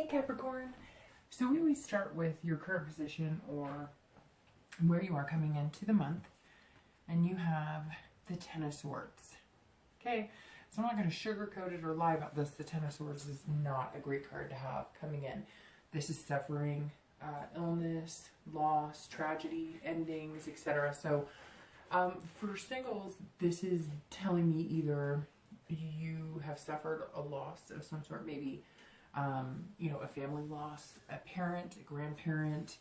Hey Capricorn. So we always start with your current position or where you are coming into the month, and you have the Ten of Swords. Okay, so I'm not going to sugarcoat it or lie about this. The Ten of Swords is not a great card to have coming in. This is suffering, illness, loss, tragedy, endings, etc. So for singles, this is telling me either you have suffered a loss of some sort, maybe a family loss, a parent, a grandparent,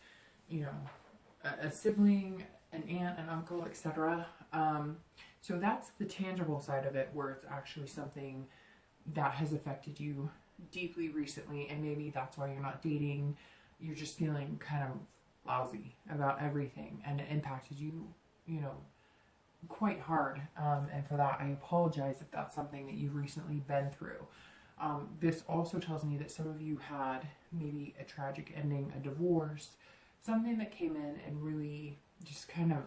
a sibling, an aunt, an uncle, etc. So that's the tangible side of it, where it's actually something that has affected you deeply recently, and maybe that's why you're not dating. You're just feeling kind of lousy about everything, and it impacted you, quite hard. And for that, I apologize if that's something that you've recently been through. This also tells me that some of you had maybe a tragic ending, a divorce, something that came in and really just kind of,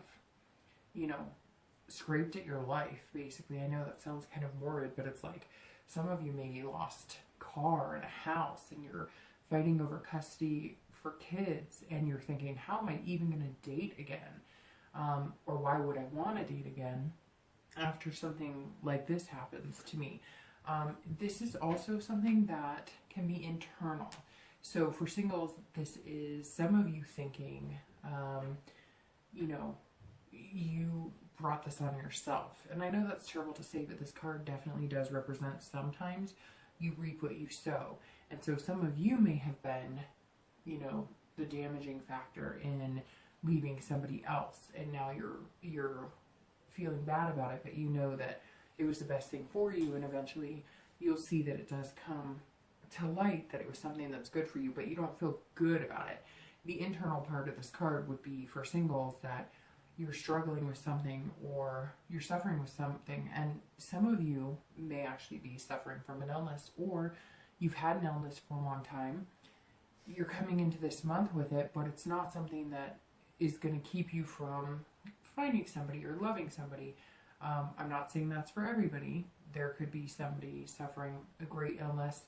scraped at your life, basically. I know that sounds kind of morbid, but it's like some of you maybe lost a car and a house, and you're fighting over custody for kids, and you're thinking, how am I even going to date again? Or why would I want to date again after something like this happens to me? This is also something that can be internal. So for singles, this is some of you thinking, you brought this on yourself. And I know that's terrible to say, but this card definitely does represent sometimes you reap what you sow. And so some of you may have been, the damaging factor in leaving somebody else. And now you're feeling bad about it, but you know that it was the best thing for you, and eventually you'll see that it does come to light that it was something that's good for you, but you don't feel good about it. The internal part of this card would be for singles that you're struggling with something, or you're suffering with something, and some of you may actually be suffering from an illness, or you've had an illness for a long time. You're coming into this month with it, but it's not something that is going to keep you from finding somebody or loving somebody. I'm not saying that's for everybody. There could be somebody suffering a great illness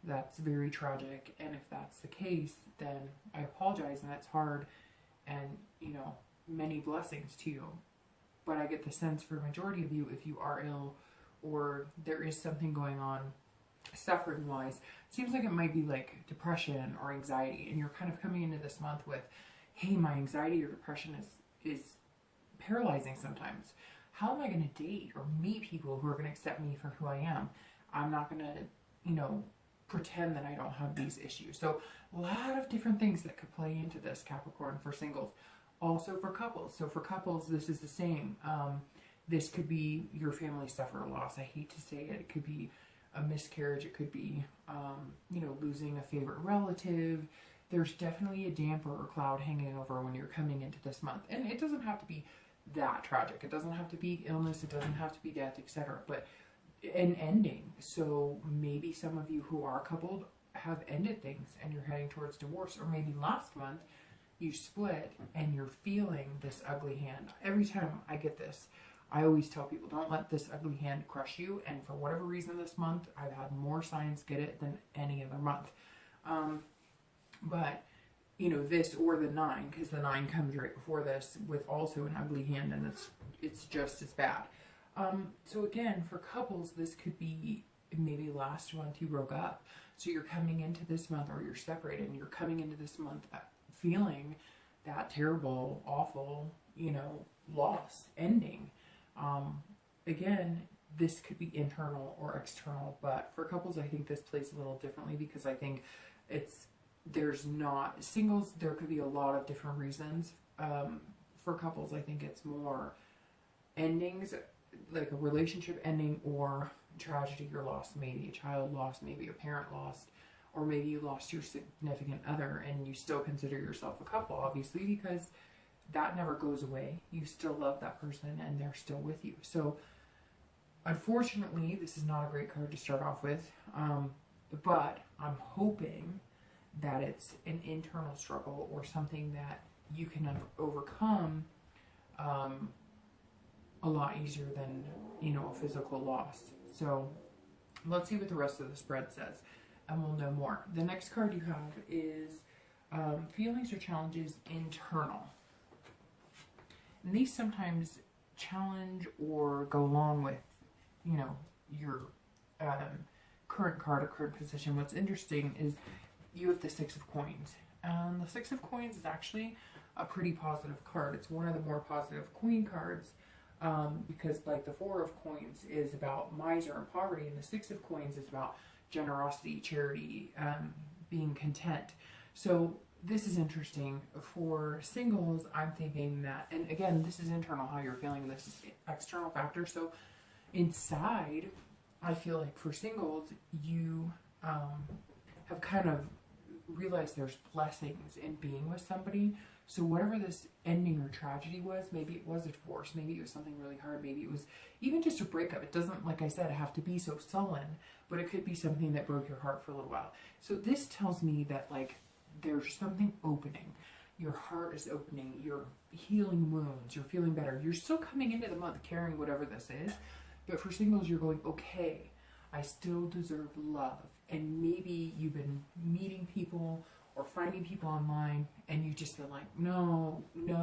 that's very tragic, and if that's the case, then I apologize, and it's hard, and many blessings to you. But I get the sense for a majority of you, if you are ill or there is something going on suffering wise, seems like it might be like depression or anxiety, and you're kind of coming into this month with, hey, my anxiety or depression is paralyzing sometimes. How am I going to date or meet people who are going to accept me for who I am? I'm not going to, pretend that I don't have these issues. So a lot of different things that could play into this, Capricorn, for singles. Also for couples. So for couples, this is the same. This could be your family suffer a loss. I hate to say it. It could be a miscarriage. It could be, losing a favorite relative. There's definitely a damper or cloud hanging over when you're coming into this month. And it doesn't have to be that tragic. It doesn't have to be illness. It doesn't have to be death, etc. But an ending. So maybe some of you who are coupled have ended things and you're heading towards divorce. Or maybe last month you split and you're feeling this ugly hand. Every time I get this, I always tell people, don't let this ugly hand crush you. And for whatever reason this month, I've had more signs get it than any other month. But this or the 9, because the 9 comes right before this with also an ugly hand, and it's just as bad. So again, for couples, this could be maybe last month you broke up. So you're coming into this month, or you're separated, and you're coming into this month feeling that terrible, awful, loss, ending. Again, this could be internal or external, but for couples, I think this plays a little differently, because I think there's not singles. There could be a lot of different reasons. For couples, I think it's more endings, like a relationship ending, or tragedy or loss, maybe a child lost, maybe a parent lost, or maybe you lost your significant other and you still consider yourself a couple, obviously, because that never goes away. You still love that person and they're still with you. So unfortunately, this is not a great card to start off with, but I'm hoping that it's an internal struggle or something that you can overcome a lot easier than, a physical loss. So let's see what the rest of the spread says. and we'll know more. The next card you have is feelings or challenges internal. And these sometimes challenge or go along with, you know, your current card or current position. What's interesting is you have the Six of Coins. And the Six of Coins is actually a pretty positive card. It's one of the more positive Queen cards because like the Four of Coins is about miser and poverty, and the Six of Coins is about generosity, charity, being content. So this is interesting. For singles, I'm thinking that, and again, this is internal, how you're feeling. This is external factor. So inside, I feel like for singles, you have kind of realized there's blessings in being with somebody. So whatever this ending or tragedy was, maybe it was a divorce, maybe it was something really hard, maybe it was even just a breakup. It doesn't, like I said, have to be so sullen, but it could be something that broke your heart for a little while. So this tells me that like there's something opening. Your heart is opening. You're healing wounds. You're feeling better. You're still coming into the month carrying whatever this is. But for singles, you're going, okay, I still deserve love. And maybe you've been meeting people or finding people online and you just been like, no. You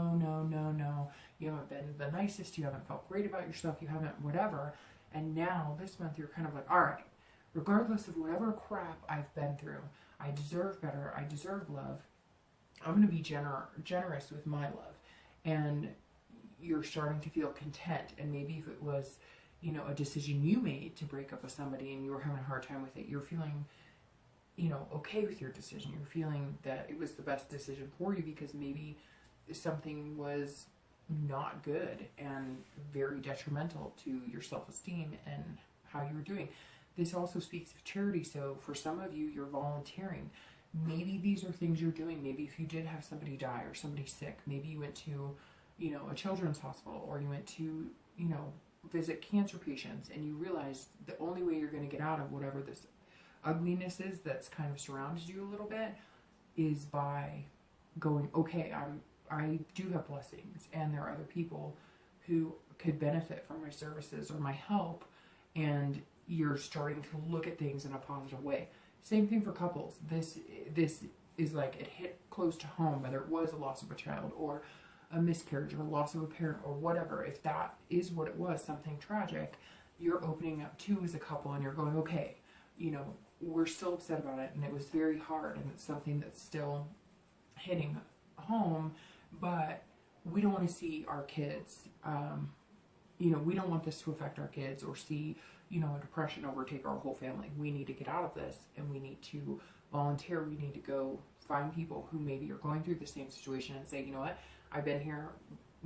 haven't been the nicest. You haven't felt great about yourself. You haven't whatever. And now this month you're kind of like, all right, regardless of whatever crap I've been through, I deserve better. I deserve love. I'm going to be generous with my love. And you're starting to feel content. And maybe if it was, you know, a decision you made to break up with somebody and you were having a hard time with it, you're feeling, you know, okay with your decision. You're feeling that it was the best decision for you because maybe something was not good and very detrimental to your self-esteem and how you were doing. This also speaks of charity. So for some of you, you're volunteering. Maybe these are things you're doing. Maybe if you did have somebody die or somebody sick, maybe you went to, you know, a children's hospital, or you went to, you know, visit cancer patients, and you realized the only way you're going to get out of whatever this ugliness is that's kind of surrounded you a little bit is by going, okay, I do have blessings, and there are other people who could benefit from my services or my help, and you're starting to look at things in a positive way. Same thing for couples. This is like it hit close to home, whether it was a loss of a child or a miscarriage or a loss of a parent or whatever. If that is what it was, something tragic, you're opening up to as a couple and you're going, okay, you know, we're still upset about it and it was very hard and it's something that's still hitting home, but we don't want to see our kids, you know, we don't want this to affect our kids or see, you know, a depression overtake our whole family. We need to get out of this and we need to volunteer. We need to go find people who maybe are going through the same situation and say, you know what, I've been here,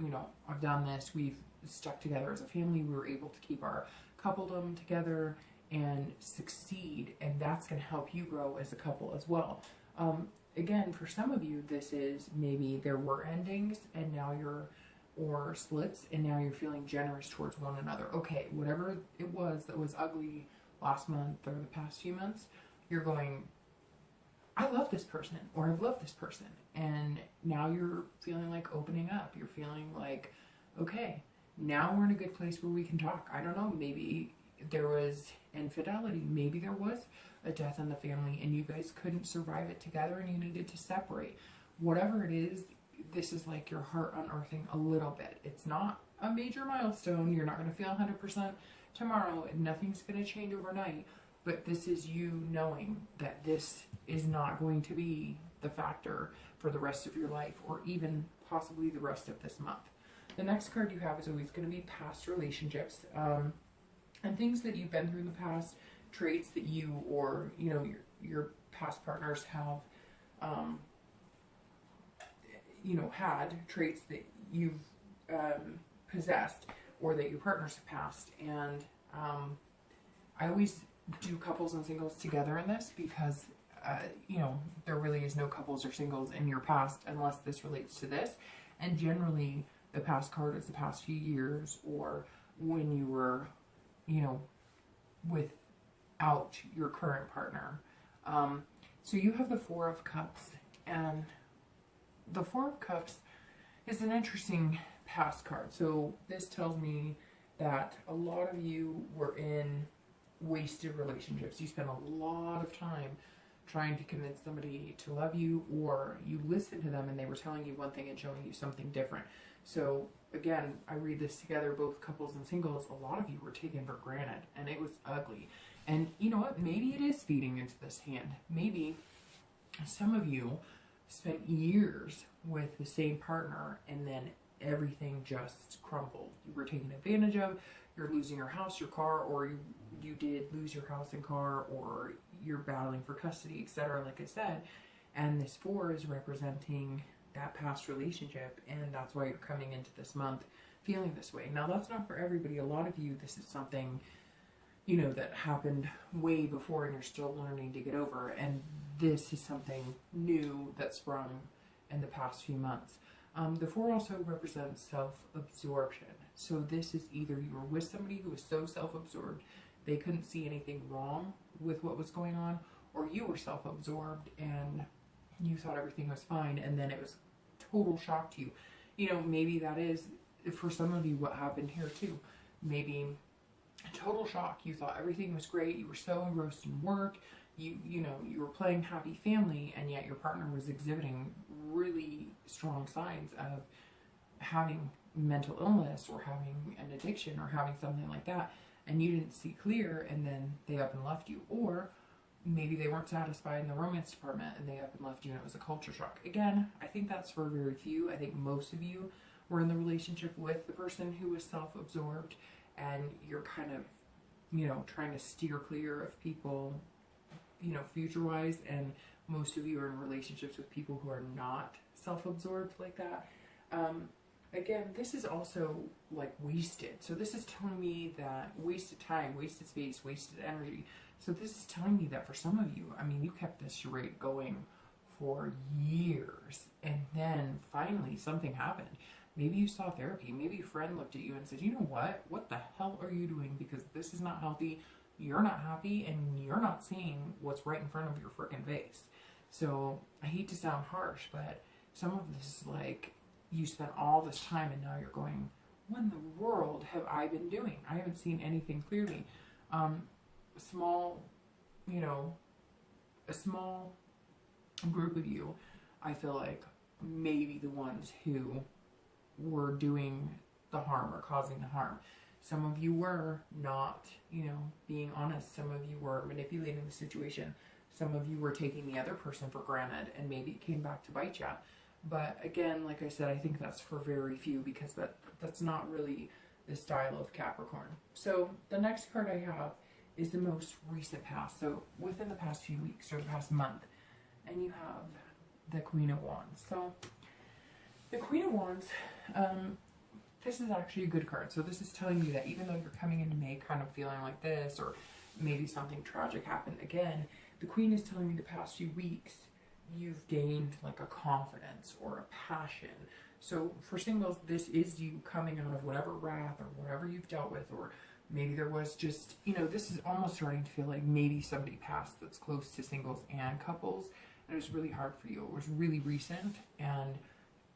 you know, I've done this, we've stuck together as a family, we were able to keep our coupledom together and succeed, and that's going to help you grow as a couple as well. Again, for some of you, this is maybe there were endings and now you're, or splits, and now you're feeling generous towards one another. Okay, whatever it was that was ugly last month or the past few months, you're going, I love this person, or I've loved this person. And now you're feeling like opening up. You're feeling like, okay, now we're in a good place where we can talk. I don't know, maybe there was infidelity. Maybe there was a death in the family and you guys couldn't survive it together and you needed to separate. Whatever it is, this is like your heart unearthing a little bit. It's not a major milestone. You're not going to feel 100% tomorrow. Nothing's going to change overnight. But this is you knowing that this is not going to be the factor for the rest of your life or even possibly the rest of this month. The next card you have is always going to be past relationships and things that you've been through in the past, traits that you or, you know, your past partners have, you know, had traits that you've possessed or that your partners have passed. And I always do couples and singles together in this because, you know, there really is no couples or singles in your past unless this relates to this. And generally, the past card is the past few years or when you were, you know, without your current partner. So you have the Four of Cups, and the Four of Cups is an interesting past card. So this tells me that a lot of you were in wasted relationships. You spend a lot of time trying to convince somebody to love you, or you listen to them and they were telling you one thing and showing you something different. So again, I read this together, both couples and singles. A lot of you were taken for granted, and it was ugly. And you know what? Maybe it is feeding into this hand. Maybe some of you spent years with the same partner and then everything just crumbled. You were taken advantage of, you're losing your house, your car, or you did lose your house and car, or you're battling for custody, etc. like I said. And this 4 is representing that past relationship, and that's why you're coming into this month feeling this way. Now, that's not for everybody. A lot of you, this is something, you know, that happened way before and you're still learning to get over, and this is something new that sprung in the past few months. The 4 also represents self-absorption. So this is either you were with somebody who was so self-absorbed they couldn't see anything wrong with what was going on, or you were self-absorbed and you thought everything was fine, and then it was total shock to you. You know, maybe that is, for some of you, what happened here too. Maybe total shock. You thought everything was great. You were so engrossed in work. You know, you were playing happy family, and yet your partner was exhibiting really strong signs of having mental illness or having an addiction or having something like that, and you didn't see clear, and then they up and left you. Or maybe they weren't satisfied in the romance department and they up and left you, and it was a culture shock. Again, I think that's for very few. I think most of you were in the relationship with the person who was self-absorbed, and you're kind of, you know, trying to steer clear of people, you know, future-wise, and most of you are in relationships with people who are not self-absorbed like that. Again, this is also like wasted. So this is telling me that wasted time, wasted space, wasted energy. So this is telling me that for some of you, I mean, you kept this charade going for years, and then finally something happened. Maybe you saw therapy. Maybe a friend looked at you and said, you know what the hell are you doing? Because this is not healthy. You're not happy, and you're not seeing what's right in front of your freaking face. So I hate to sound harsh, but some of this is like, you spent all this time and now you're going, what in the world have I been doing? I haven't seen anything clearly. You know, a small group of you, I feel like, maybe the ones who were doing the harm or causing the harm. Some of you were not, you know, being honest. Some of you were manipulating the situation. Some of you were taking the other person for granted, and maybe it came back to bite you. But again, like I said, I think that's for very few, because that's not really the style of Capricorn. So the next card I have is the most recent past. So within the past few weeks or the past month. And you have the Queen of Wands. So the Queen of Wands, this is actually a good card. So this is telling you that even though you're coming into May kind of feeling like this, or maybe something tragic happened again, the Queen is telling me the past few weeks you've gained like a confidence or a passion. So for singles, this is you coming out of whatever wrath or whatever you've dealt with, or maybe there was just, you know, this is almost starting to feel like maybe somebody passed that's close to singles and couples, and it was really hard for you. It was really recent, and,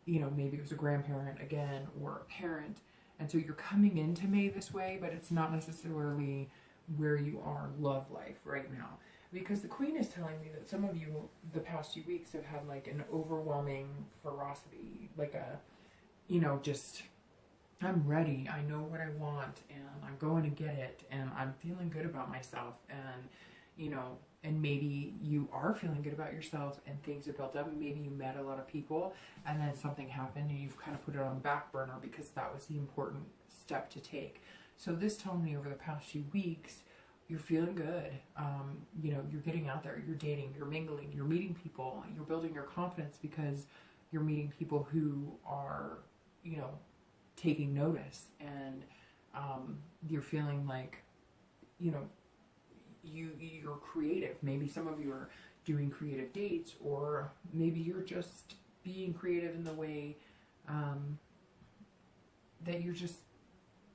you know, maybe it was a grandparent again or a parent, and so you're coming into May this way, but it's not necessarily where you are love life right now. Because the Queen is telling me that some of you, the past few weeks, have had like an overwhelming ferocity, like a, you know, just, I'm ready, I know what I want, and I'm going to get it, and I'm feeling good about myself, and, you know, and maybe you are feeling good about yourself, and things have built up, and maybe you met a lot of people, and then something happened, and you've kind of put it on the back burner because that was the important step to take. So this told me over the past few weeks, you're feeling good, you know, you're getting out there, you're dating, you're mingling, you're meeting people, you're building your confidence because you're meeting people who are, you know, taking notice, and you're feeling like, you know, you're creative. Maybe some of you are doing creative dates, or maybe you're just being creative in the way that you're just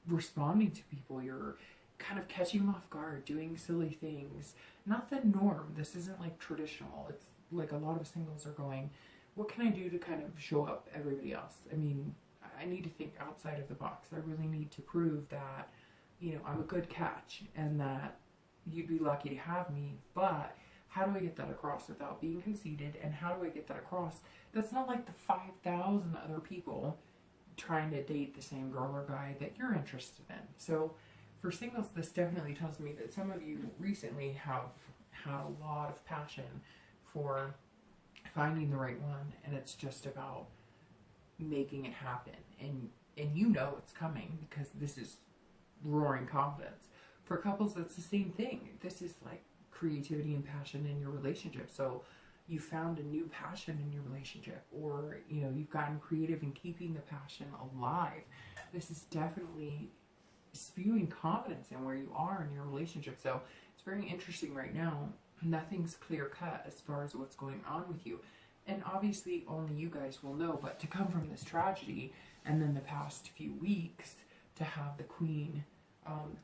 responding to people. You're kind of catching them off guard, doing silly things. Not the norm. This isn't like traditional. It's like a lot of singles are going, what can I do to kind of show up everybody else? I mean, I need to think outside of the box. I really need to prove that, you know, I'm a good catch, and that, you'd be lucky to have me, but how do I get that across without being conceited? And how do I get that across? That's not like the 5,000 other people trying to date the same girl or guy that you're interested in. So for singles, this definitely tells me that some of you recently have had a lot of passion for finding the right one, and it's just about making it happen. And you know it's coming because this is roaring confidence. For couples, that's the same thing. This is like creativity and passion in your relationship. So you found a new passion in your relationship, or you know, you've gotten creative in keeping the passion alive. This is definitely spewing confidence in where you are in your relationship. So it's very interesting right now. Nothing's clear cut as far as what's going on with you. And obviously only you guys will know, but to come from this tragedy and then the past few weeks to have the Queen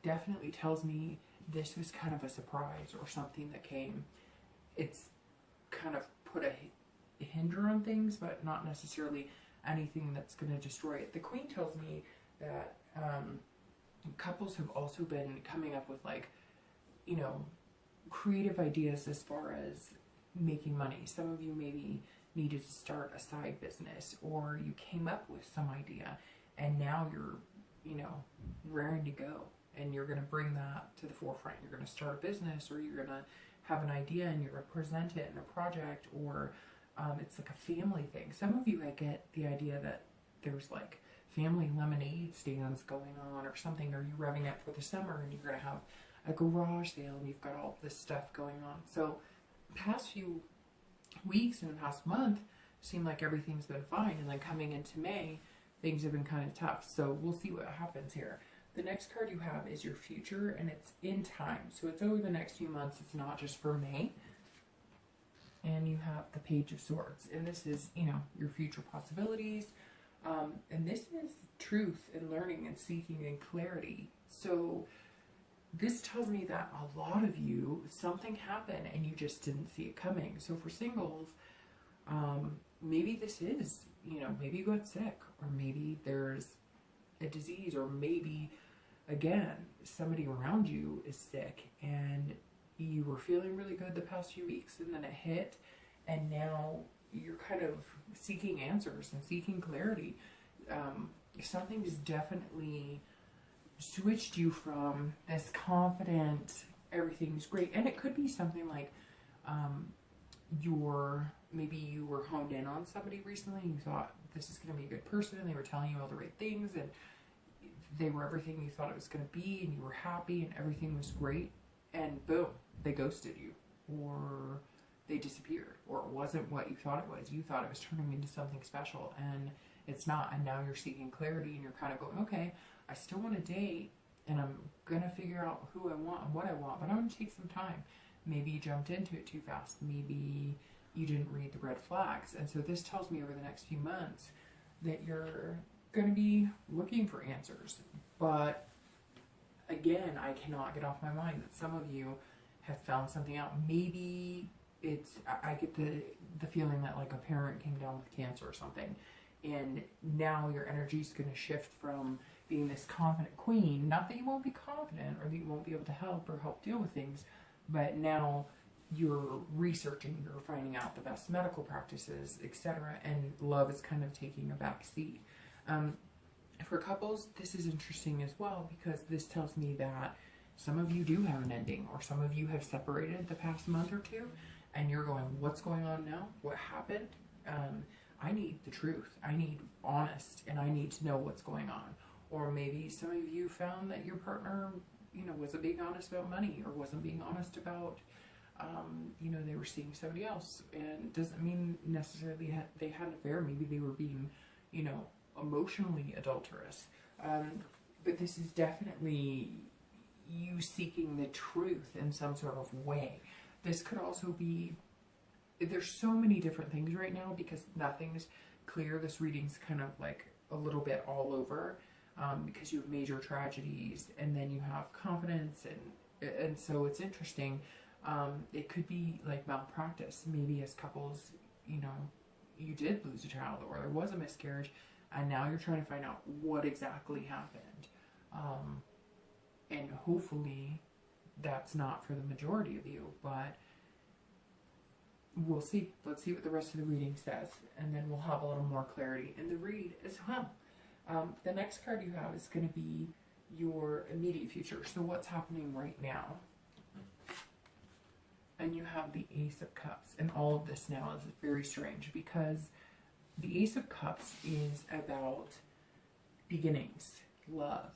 definitely tells me this was kind of a surprise or something that came. It's kind of put a hinder on things, but not necessarily anything that's going to destroy it. The Queen tells me that couples have also been coming up with, like, you know, creative ideas as far as making money. Some of you maybe needed to start a side business, or you came up with some idea and now you're, you know, raring to go, and you're going to bring that to the forefront. You're going to start a business, or you're going to have an idea and you're going to present it in a project, or it's like a family thing. Some of you, I get the idea that there's like family lemonade stands going on or something, or you're revving up for the summer and you're going to have a garage sale and you've got all this stuff going on. So past few weeks and the past month seem like everything's been fine, and then coming into May, things have been kind of tough. So we'll see what happens here. The next card you have is your future, and it's in time. So it's over the next few months. It's not just for May. And you have the Page of Swords. And this is, you know, your future possibilities. And this is truth and learning and seeking and clarity. So this tells me that a lot of you, something happened and you just didn't see it coming. So for singles, maybe this is, you know, maybe you got sick, or maybe there's a disease, or maybe, again, somebody around you is sick and you were feeling really good the past few weeks and then it hit, and now you're kind of seeking answers and seeking clarity. Something's definitely switched you from this confident, everything's great, and it could be something like maybe you were honed in on somebody recently and you thought this is going to be a good person, and they were telling you all the right things and they were everything you thought it was going to be, and you were happy and everything was great, and boom, they ghosted you, or they disappeared, or it wasn't what you thought it was. You thought it was turning into something special, and it's not. And now you're seeking clarity, and you're kind of going, okay, I still want to date, and I'm going to figure out who I want and what I want, but I'm going to take some time. Maybe you jumped into it too fast. Maybe you didn't read the red flags. And so this tells me over the next few months that you're going to be looking for answers. But again, I cannot get off my mind that some of you have found something out. Maybe it's, I get the feeling that like a parent came down with cancer or something, and now your energy is going to shift from being this confident queen. Not that you won't be confident or that you won't be able to help or help deal with things, but now you're researching, you're finding out the best medical practices, etc., and love is kind of taking a back seat. For couples, this is interesting as well, because this tells me that some of you do have an ending, or some of you have separated the past month or two, and you're going, what's going on now? What happened? I need the truth. I need honest, and I need to know what's going on. Or maybe some of you found that your partner, you know, wasn't being honest about money, or wasn't being honest about, you know, they were seeing somebody else. And it doesn't mean necessarily they had an affair. Maybe they were being, you know, emotionally adulterous. But this is definitely you seeking the truth in some sort of way. This could also be, there's so many different things right now because nothing's clear. This reading's kind of like a little bit all over, because you have major tragedies and then you have confidence, and so it's interesting. It could be like malpractice. Maybe as couples, you know, you did lose a child, or there was a miscarriage, and now you're trying to find out what exactly happened. And hopefully that's not for the majority of you, but we'll see. Let's see what the rest of the reading says, and then we'll have a little more clarity in the read as well. The next card you have is going to be your immediate future. So what's happening right now? And you have the Ace of Cups. And all of this now is very strange because the Ace of Cups is about beginnings, love,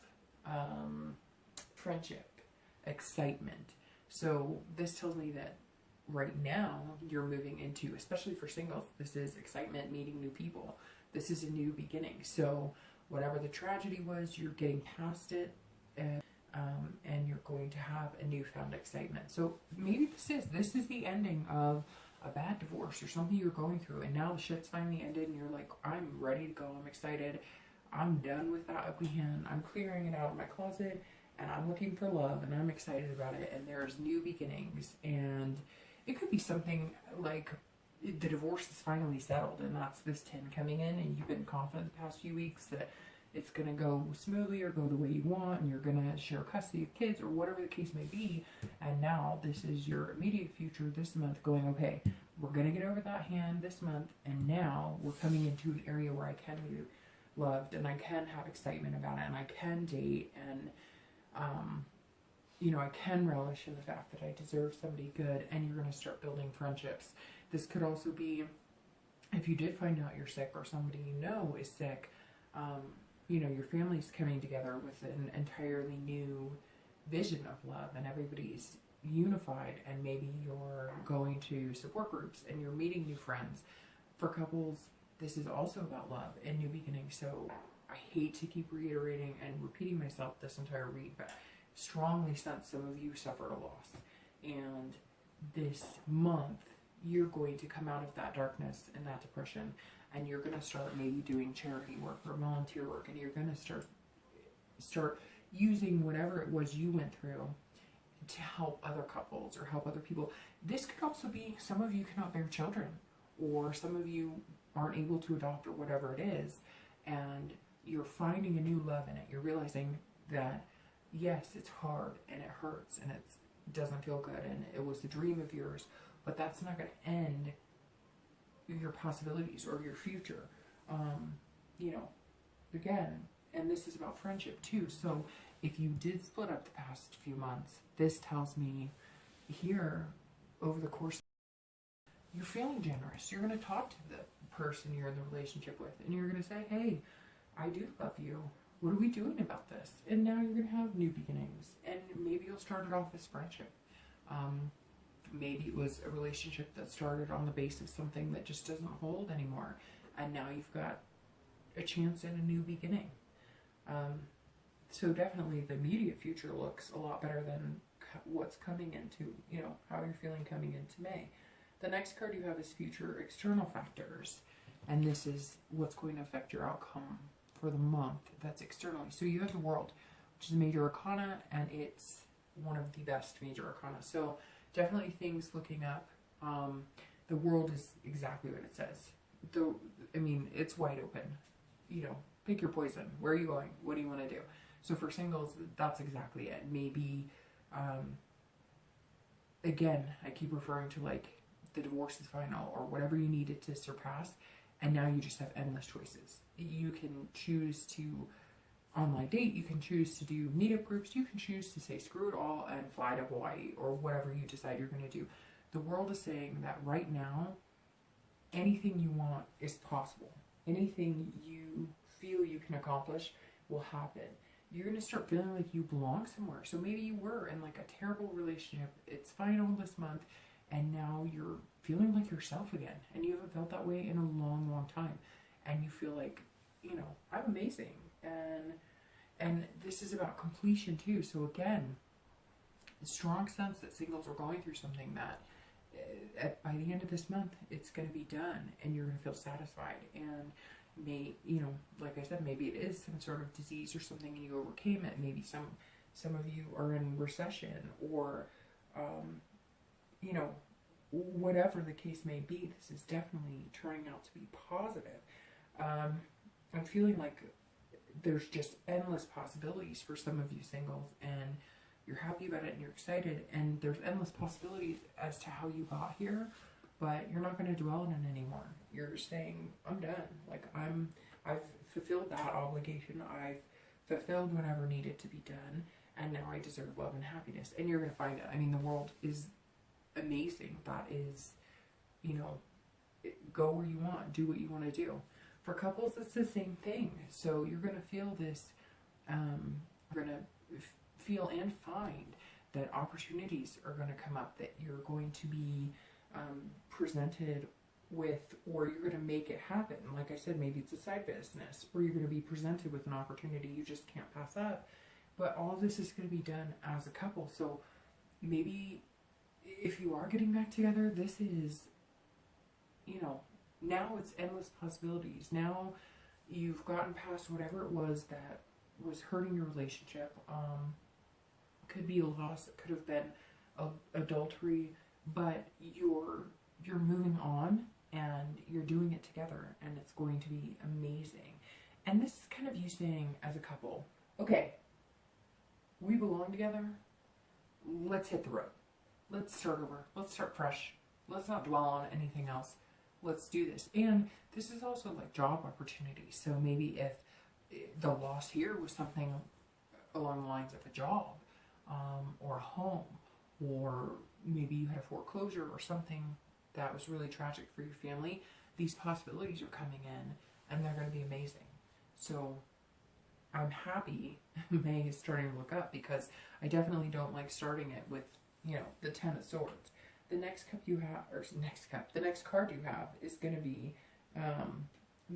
friendship, excitement. So this tells me that right now you're moving into, especially for singles, this is excitement, meeting new people. This is a new beginning. So whatever the tragedy was, you're getting past it, and you're going to have a newfound excitement. So maybe this is the ending of a bad divorce or something you're going through, and now the shit's finally ended and you're like, I'm ready to go, I'm excited, I'm done with that ugly hand, I'm clearing it out of my closet, and I'm looking for love, and I'm excited about it, and there's new beginnings. And it could be something like the divorce is finally settled, and that's this 10 coming in, and you've been confident the past few weeks that it's going to go smoothly or go the way you want, and you're going to share custody of kids or whatever the case may be. And now this is your immediate future this month going, okay, we're going to get over that hand this month, and now we're coming into an area where I can be loved, and I can have excitement about it, and I can date, and you know, I can relish in the fact that I deserve somebody good, and you're going to start building friendships. This could also be if you did find out you're sick or somebody you know is sick. You know, your family's coming together with an entirely new vision of love, and everybody's unified, and maybe you're going to support groups and you're meeting new friends. For couples, this is also about love and new beginnings. So I hate to keep reiterating and repeating myself this entire read, but strongly sense some of you suffered a loss, and this month you're going to come out of that darkness and that depression, and you're going to start maybe doing charity work or volunteer work, and you're going to start using whatever it was you went through to help other couples or help other people. This could also be some of you cannot bear children, or some of you aren't able to adopt, or whatever it is, and you're finding a new love in it. You're realizing that yes, it's hard and it hurts and it doesn't feel good, and it was a dream of yours, but that's not going to end your possibilities or your future. You know, again, and this is about friendship too. So if you did split up the past few months, this tells me here over the course, you're feeling generous. You're going to talk to the person you're in the relationship with, and you're going to say, hey, I do love you. What are we doing about this? And now you're going to have new beginnings, and maybe you'll start it off as friendship. Maybe it was a relationship that started on the base of something that just doesn't hold anymore, and now you've got a chance at a new beginning. So definitely the immediate future looks a lot better than what's coming into, you know, how you're feeling coming into May. The next card you have is future external factors, and this is what's going to affect your outcome for the month. That's externally. So you have the World, which is a major arcana, and it's one of the best major arcana. So definitely things looking up. The World is exactly what it says. I mean, it's wide open. You know, pick your poison. Where are you going? What do you want to do? So for singles, that's exactly it. Maybe, again, I keep referring to like the divorce is final or whatever you needed to surpass, and now you just have endless choices. You can choose to online date, you can choose to do meetup groups, you can choose to say screw it all and fly to Hawaii or whatever you decide you're going to do. The World is saying that right now, anything you want is possible. Anything you feel you can accomplish will happen. You're going to start feeling like you belong somewhere. So maybe you were in like a terrible relationship, it's final this month, and now you're feeling like yourself again, and you haven't felt that way in a long, long time, and you feel like, you know, I'm amazing, and this is about completion too. So again, a strong sense that singles are going through something that by the end of this month it's going to be done, and you're going to feel satisfied. And you know, like I said, maybe it is some sort of disease or something and you overcame it. Maybe some of you are in recession, or you know, whatever the case may be, this is definitely turning out to be positive. I'm feeling like there's just endless possibilities for some of you singles, and you're happy about it and you're excited, and there's endless possibilities as to how you got here, but you're not going to dwell on it anymore. You're saying, I'm done. Like, I've fulfilled that obligation. I've fulfilled whatever needed to be done, and now I deserve love and happiness. And you're going to find it. I mean, the world is amazing. That is, you know, go where you want, do what you want to do. For couples, it's the same thing. So you're going to feel this, you're going to feel and find that opportunities are going to come up, that you're going to be presented with, or you're going to make it happen. Like I said, maybe it's a side business, or you're going to be presented with an opportunity you just can't pass up. But all of this is going to be done as a couple. So maybe if you are getting back together, this is, you know, now it's endless possibilities. Now you've gotten past whatever it was that was hurting your relationship. Could be a loss, it could have been adultery, but you're moving on and you're doing it together, and it's going to be amazing. And this is kind of you saying as a couple, okay, we belong together, let's hit the road. Let's start over. Let's start fresh. Let's not dwell on anything else. Let's do this. And this is also like job opportunities. So maybe if the loss here was something along the lines of a job, or a home, or maybe you had a foreclosure or something that was really tragic for your family, these possibilities are coming in and they're going to be amazing. So I'm happy May is starting to look up, because I definitely don't like starting it with, you know, the Ten of Swords. The next cup you have, or the next card you have is going to be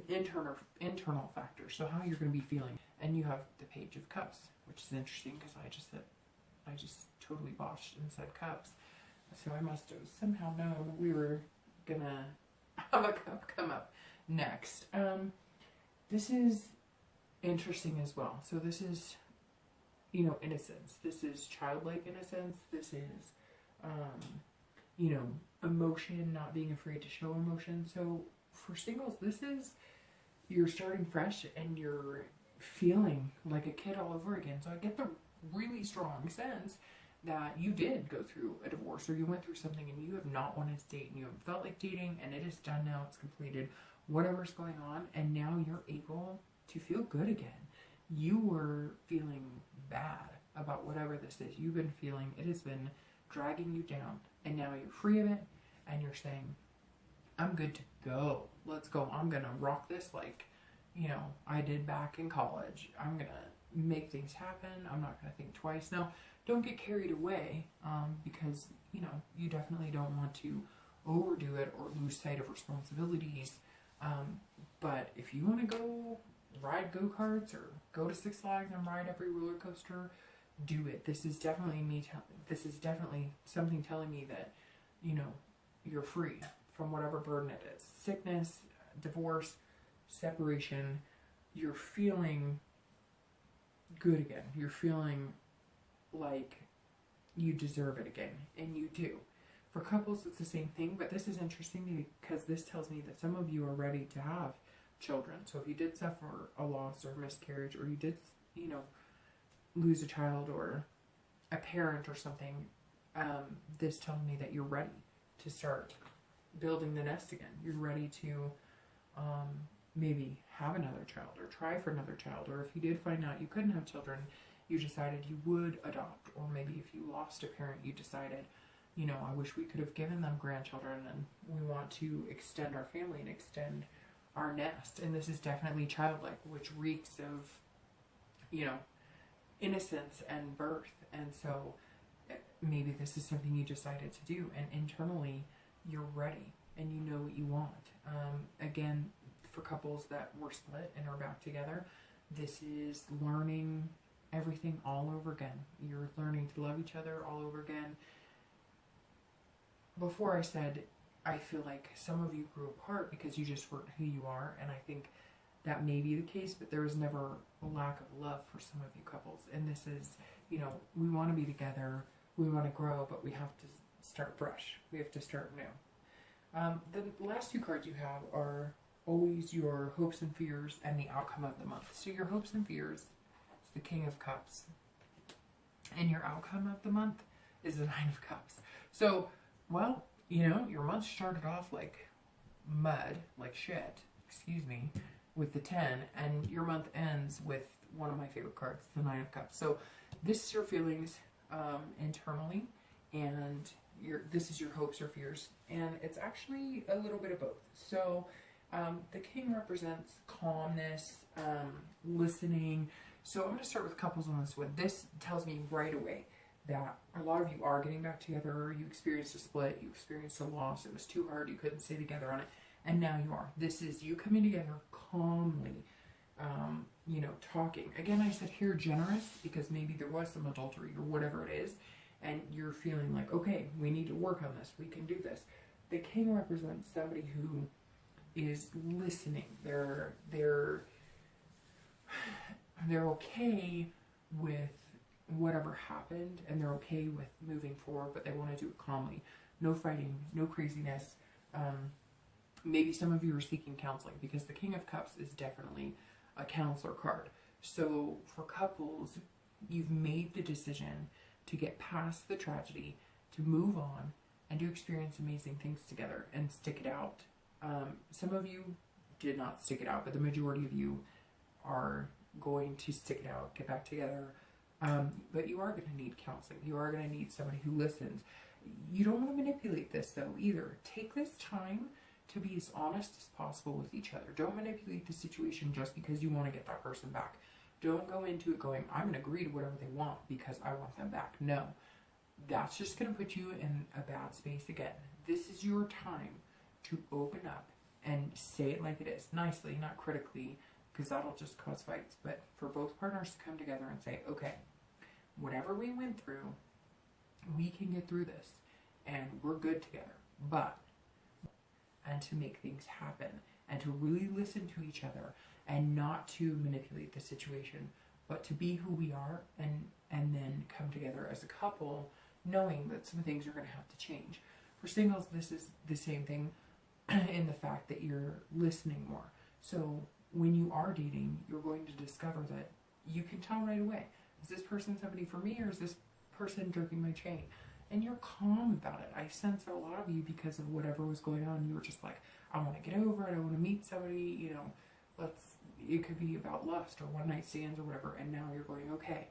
internal factors. So how you're going to be feeling. And you have the Page of Cups, which is interesting because I just totally botched and said cups. So I must have somehow known we were going to have a cup come up next. This is interesting as well. So this is, you know, innocence. This is childlike innocence. This is, you know, emotion, not being afraid to show emotion. So for singles, this is, you're starting fresh and you're feeling like a kid all over again. So I get the really strong sense that you did go through a divorce, or you went through something and you have not wanted to date, and you haven't felt like dating, and it is done now, it's completed, whatever's going on, and now you're able to feel good again. You were feeling bad about whatever this is. You've been feeling, it has been dragging you down, and now you're free of it, and you're saying, I'm good to go. Let's go. I'm going to rock this like, you know, I did back in college. I'm going to make things happen. I'm not going to think twice. Now, don't get carried away, because, you know, you definitely don't want to overdo it or lose sight of responsibilities. But if you want to go ride go-karts or go to Six Flags and ride every roller coaster, do it. This is definitely this is definitely something telling me that, you know, you're free from whatever burden it is. Sickness, divorce, separation. You're feeling good again. You're feeling like you deserve it again, and you do. For couples, it's the same thing, but this is interesting because this tells me that some of you are ready to have children. So if you did suffer a loss or miscarriage, or you did, you know, lose a child or a parent or something, this tells me that you're ready to start building the nest again. You're ready to maybe have another child, or try for another child, or if you did find out you couldn't have children, you decided you would adopt, or maybe if you lost a parent, you decided, you know, I wish we could have given them grandchildren, and we want to extend our family and extend our nest. And this is definitely childlike, which reeks of, you know, innocence and birth. And so maybe this is something you decided to do, and internally you're ready and you know what you want. Again, for couples that were split and are back together, this is learning everything all over again. You're learning to love each other all over again. Before I said, I feel like some of you grew apart because you just weren't who you are, and I think that may be the case, but there was never a lack of love for some of you couples. And this is, you know, we want to be together, we want to grow, but we have to start fresh. We have to start new. The last two cards you have are always your hopes and fears and the outcome of the month. So your hopes and fears is the King of Cups. And your outcome of the month is the Nine of Cups. So, well, you know, your month started off like mud, like shit, excuse me, with the 10, and your month ends with one of my favorite cards, the Nine of Cups. So this is your feelings internally, and this is your hopes or fears, and it's actually a little bit of both. So the King represents calmness, listening. So I'm going to start with couples on this one. This tells me right away that a lot of you are getting back together. You experienced a split, you experienced a loss, it was too hard, you couldn't stay together on it, and now you are. This is you coming together calmly, you know, talking. Again, I said here generous because maybe there was some adultery or whatever it is, and you're feeling like, okay, we need to work on this, we can do this. The King represents somebody who is listening. They're okay with whatever happened, and they're okay with moving forward, but they want to do it calmly. No fighting, no craziness. Maybe some of you are seeking counseling, because the King of Cups is definitely a counselor card. So for couples, you've made the decision to get past the tragedy, to move on, and to experience amazing things together and stick it out. Some of you did not stick it out, but the majority of you are going to stick it out, get back together. But you are going to need counseling. You are going to need somebody who listens. You don't want to manipulate this, though, either. Take this time to be as honest as possible with each other. Don't manipulate the situation just because you want to get that person back. Don't go into it going, I'm going to agree to whatever they want because I want them back. No. That's just going to put you in a bad space again. This is your time to open up and say it like it is. Nicely, not critically, because that'll just cause fights. But for both partners to come together and say, okay, whatever we went through, we can get through this, and we're good together. But, and to make things happen, and to really listen to each other, and not to manipulate the situation, but to be who we are, and then come together as a couple, knowing that some things are going to have to change. For singles, this is the same thing in the fact that you're listening more. So when you are dating, you're going to discover that you can tell right away, is this person somebody for me, or is this person jerking my chain? And you're calm about it. I sense a lot of you, because of whatever was going on, you were just like, I want to get over it, I want to meet somebody, you know, it could be about lust or one night stands or whatever, and now you're going, okay,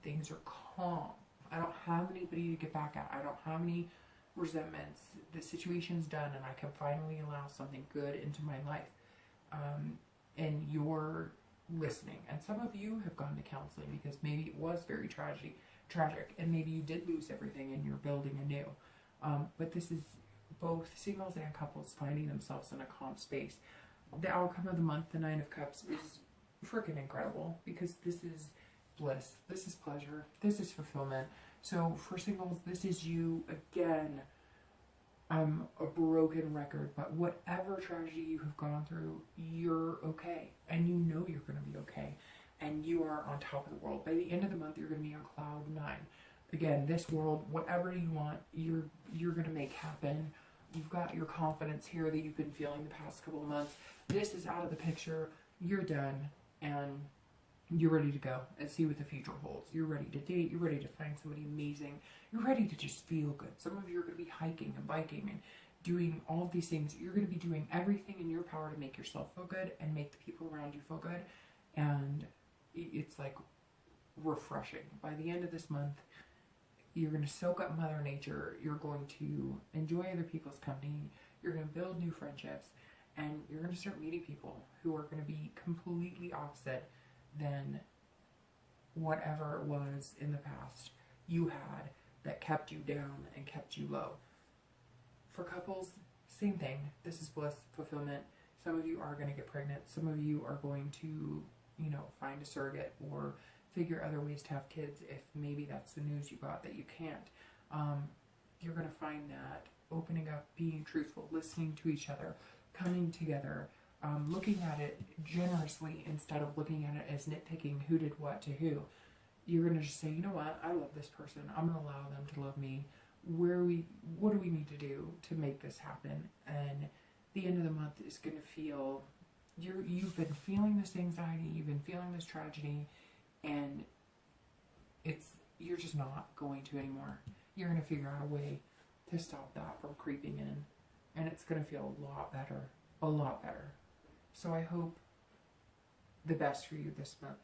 things are calm. I don't have anybody to get back at. I don't have any resentments. The situation's done, and I can finally allow something good into my life. And you're listening. And some of you have gone to counseling because maybe it was very tragic, and maybe you did lose everything and you're building anew. But this is both singles and couples finding themselves in a calm space. The outcome of the month, the Nine of Cups, is freaking incredible, because this is bliss, this is pleasure, this is fulfillment. So for singles, this is you again. I'm a broken record, but whatever tragedy you have gone through, you're okay, and you know you're going to be okay, and you are on top of the world. By the end of the month, you're going to be on cloud 9. Again, this world, whatever you want, you're going to make happen. You've got your confidence here that you've been feeling the past couple of months. This is out of the picture. You're done, and you're ready to go and see what the future holds. You're ready to date. You're ready to find somebody amazing. You're ready to just feel good. Some of you are going to be hiking and biking and doing all of these things. You're going to be doing everything in your power to make yourself feel good and make the people around you feel good. And it's like refreshing. By the end of this month, you're going to soak up Mother Nature. You're going to enjoy other people's company. You're going to build new friendships. And you're going to start meeting people who are going to be completely opposite than whatever it was in the past you had that kept you down and kept you low. For couples, same thing. This is bliss, fulfillment. Some of you are going to get pregnant. Some of you are going to, you know, find a surrogate or figure other ways to have kids if maybe that's the news you got that you can't. You're going to find that opening up, being truthful, listening to each other, coming together, looking at it generously instead of looking at it as nitpicking who did what to who. You're going to just say, you know what, I love this person. I'm going to allow them to love me. What do we need to do to make this happen? And the end of the month is going to feel, you've been feeling this anxiety, you've been feeling this tragedy, and you're just not going to anymore. You're going to figure out a way to stop that from creeping in. And it's going to feel a lot better. A lot better. So I hope the best for you this month.